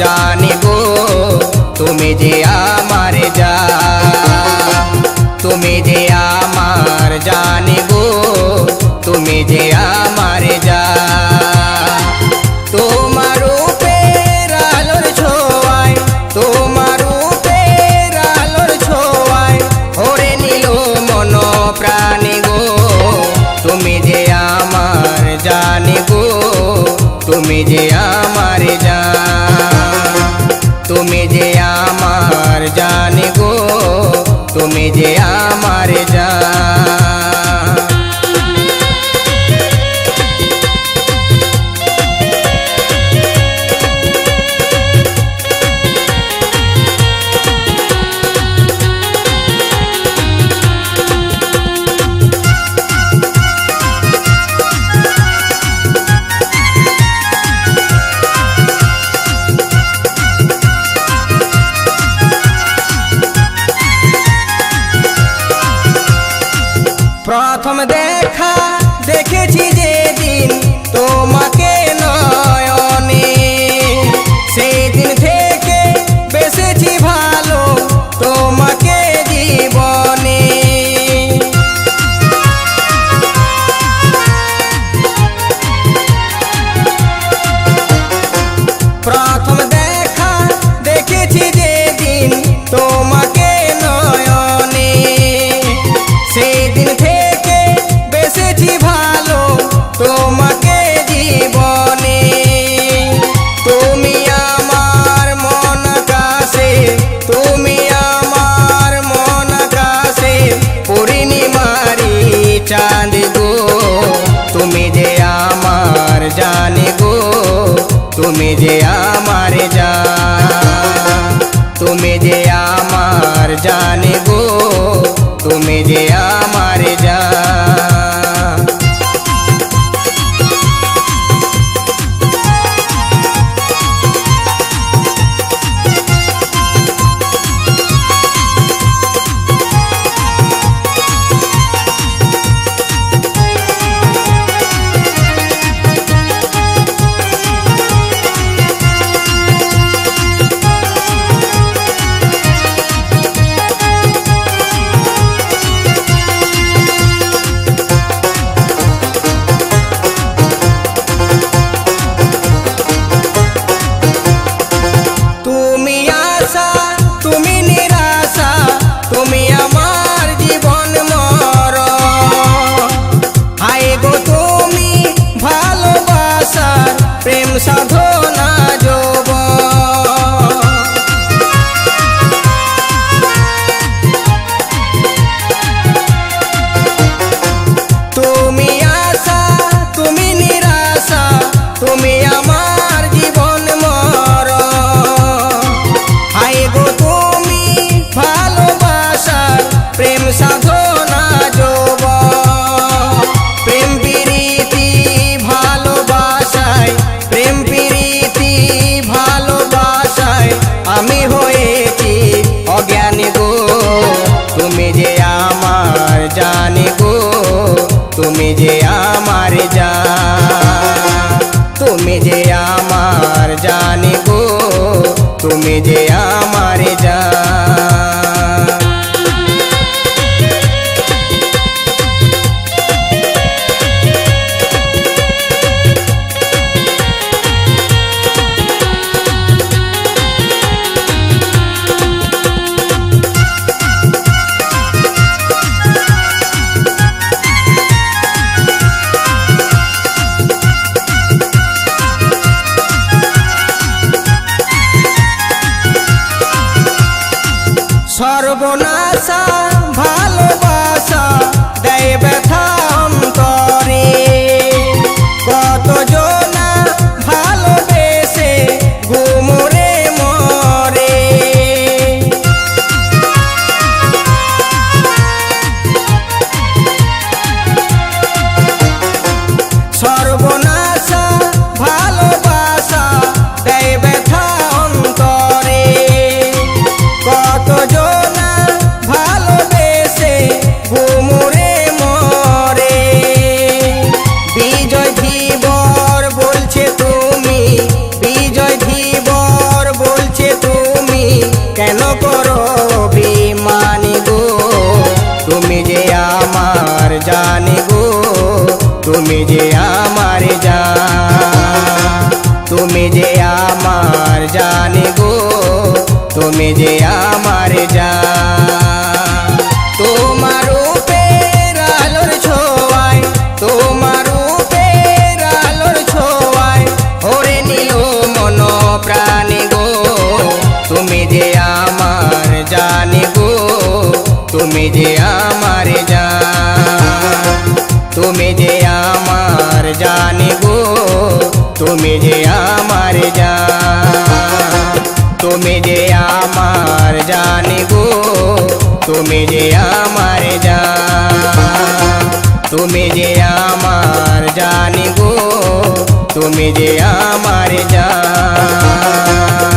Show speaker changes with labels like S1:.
S1: জানি গো তুমি যে আমার জান, তুমি যে আমার জানি গো তুমি যে আমার জান। তোমার রূপের আলোর ছোঁয়ায়, তোমার রূপের আলোর ছোঁয়ায় ভরে নিল মন প্রাণী গো তুমি যে আমার জানি গো তুমি যে আমার জান, তুমি যে আমার জানি গো তুমি যে আমার জান। প্রথম দেখা দেখেছি যেদিন তোমাকে নয়নে, সেদিন থেকে বেসেছি ভালো তোমাকে জীবনে। প্রথম দেখা দেখেছি যেদিন তোমাকে নয়নে, সেদিন থেকে বেসেছি ভালো তোমাকে জীবনে। তুমি আমার মন কাছে, তুমি আমার মন কাছে পূর্ণিমারি চাঁদ গো তুমি যে আমার জানি গো তুমি যে আমার জান, তুমি যে আমার জানি গো তুমি যে আমার জান। তুমি আশা তুমি নিরাশা তুমি আমার জীবন মরণ, হায় গো তুমি ভালোবাসার প্রেম সাধনা যৌবন। তুমি আশা তুমি নিরাশা তুমি আমার জীবন মরণ, হায় গো তুমি ভালোবাসার প্রেম সাধনা যৌবন। প্রেম প্রীতি ভালোবাসায়, প্রেম প্রীতি ভালোবাসায় আমি হয়েছি অজ্ঞানী গো তুমি যে আমার জানি গো তুমি যে আমার জান, তুমি যে আমার জানি গো তুমি যে আমার জান। জানি গো তুমি যে আমার জান, তুমি যে আমার জানি গো তুমি যে আমার জান। তোমার রূপের আলোর ছোঁয়ায়, তোমার রূপের আলোর ছোঁয়ায় ওরে নিল মন প্রাণী গো তুমি যে আমার জানি গো তুমি যে আমার জান, তুমি যে আমার জানি গো তুমি যে আমার জান, তুমি যে আমার জানি গো তুমি যে আমার জান, তুমি যে আমার জানি গো তুমি যে আমার জান।